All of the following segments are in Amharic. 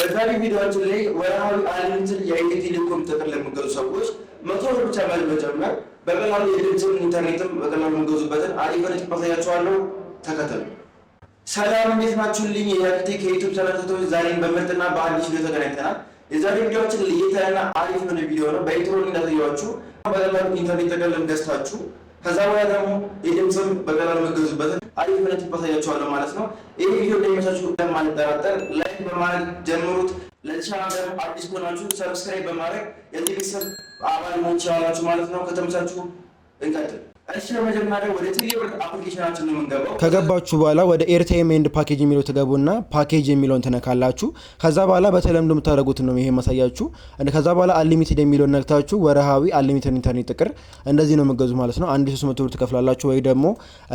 በዛሬ ቪዲዮአችን ላይ ወርሃዊ አንሊሚትድ የኢትዮ ቴሌኮም ጥቅል ለሚገዙ ሰዎች 100 ብር ብቻ በመጨመር በቀላሉ የድምፅም ኢንተርኔትም በቀላሉ የሚገዙበትን አሪፍ ሪት ማሳያችኋለሁ። ተከተሉ። ሰላም እንዴት ናችሁልኝ? የቴክ የዩቲዩብ ተከታታዮች ዛሬም በምርጥና በአዲስ ቪዲዮ ተገናኝተናል። የዛሬ ቪዲዮአችን ለየት ያለና አሪፍ የሆነ ቪዲዮ ነው። በኢንትሮ እንዳሳያችሁ በቀላሉ ኢንተርኔት ጥቅል ገዝታችሁ ከዛ በኋላ ደግሞ የድምፅም በቀላሉ የሚገዙበትን አሪፍ ሪት ማሳያችኋለሁ ማለት ነው። ይህ ቪዲዮ እንደሚመቻችሁ እንደማልጠራጠር ላይክ በማድረግ ጀምሩት። ለቻናል ደግሞ አዲስ ከሆናችሁ ሰብስክራይብ በማድረግ የዚህ ቤተሰብ አባል መሆን ትችላላችሁ ማለት ነው። ከተመቻችሁ እንቀጥል። እሺ በመጀመሪያ ወደ ቴሌብር አፕሊኬሽናችን ነው የምንገባው። ከገባችሁ በኋላ ወደ ኤርታይም ኤንድ ፓኬጅ የሚለው ትገቡና ፓኬጅ የሚለውን ትነካላችሁ። ከዛ በኋላ በተለምዶ የምታደርጉት ነው ይሄ ማሳያችሁ። ከዛ በኋላ አንሊሚትድ የሚለውን ነክታችሁ ወርሃዊ አንሊሚትድ ኢንተርኔት ጥቅል እንደዚህ ነው የምትገዙት ማለት ነው። 1300 ብር ትከፍላላችሁ ወይ ደግሞ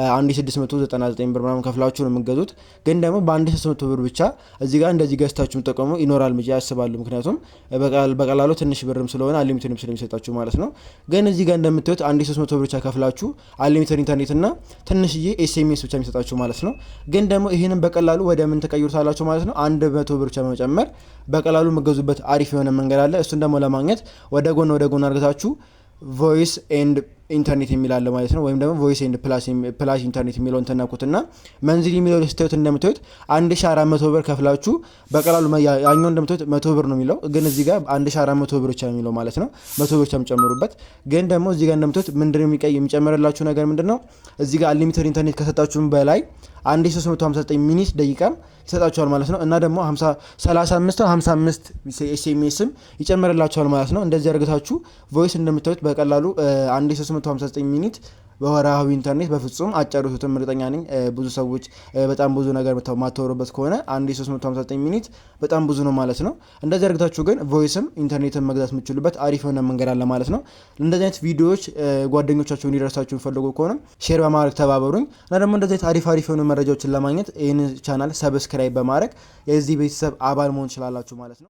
1699 ብር ምናምን ከፍላችሁ ነው የምትገዙት። ግን ደግሞ በ1600 ብር ብቻ እዚህ ጋር እንደዚህ ገዝታችሁ የምትጠቀሙ ይኖራል ብዬ አስባለሁ። ምክንያቱም በቀላሉ ትንሽ ብርም ስለሆነ አንሊሚትድም ስለሚሰጣችሁ ማለት ነው። ግን እዚህ ጋር እንደምታዩት 1300 ብር ብቻ ከፍላችሁ አንሊሚትድ ኢንተርኔት እና ትንሽዬ ኤስኤምኤስ ብቻ የሚሰጣችሁ ማለት ነው። ግን ደግሞ ይሄንን በቀላሉ ወደ ምን ተቀይሩታላችሁ ማለት ነው። 100 ብር ብቻ በመጨመር በቀላሉ የምትገዙበት አሪፍ የሆነ መንገድ አለ። እሱን ደግሞ ለማግኘት ወደ ጎን አድርጋችሁ ቮይስ ኤንድ ኢንተርኔት የሚላለ ማለት ነው። ወይም ደግሞ ቮይስ ኤንድ ፕላስ ኢንተርኔት የሚለውን ተናኩትና መንዝሊ የሚለው ስታዩት እንደምታዩት 1400 ብር ከፍላችሁ በቀላሉ ያኛው እንደምታዩት 100 ብር ነው የሚለው፣ ግን እዚህ ጋር 1400 ብር ብቻ ነው የሚለው ማለት ነው። 100 ብር ብቻ የምጨምሩበት። ግን ደግሞ እዚህ ጋር እንደምታዩት ምንድነው የሚጨመርላችሁ ነገር ምንድነው? እዚህ ጋር አንሊሚትድ ኢንተርኔት ከሰጣችሁም በላይ 1359 ሚኒት ደቂቃም ይሰጣችኋል ማለት ነው። እና ደግሞ 55 ኤስኤምኤስም ይጨምርላችኋል ማለት ነው። እንደዚህ አድርጋችሁ ቮይስ እንደምታዩት በቀላሉ 1359 ሚኒት በወርሃዊ ኢንተርኔት በፍጹም አጨርሱትም እርግጠኛ ነኝ። ብዙ ሰዎች በጣም ብዙ ነገር ማታወሩበት ከሆነ 1359 ሚኒት በጣም ብዙ ነው ማለት ነው። እንደዚህ አድርጋችሁ ግን ቮይስም ኢንተርኔትን መግዛት የምትችሉበት አሪፍ የሆነ መንገድ አለ ማለት ነው። እንደዚህ አይነት ቪዲዮዎች ጓደኞቻችሁ እንዲደርሳችሁ የሚፈልጉ ከሆነ ሼር በማድረግ ተባበሩኝ። እና ደግሞ እንደዚህ አይነት አሪፍ የሆኑ መረጃዎችን ለማግኘት ይህን ቻናል ሰብስክራይብ በማድረግ የዚህ ቤተሰብ አባል መሆን ትችላላችሁ ማለት ነው።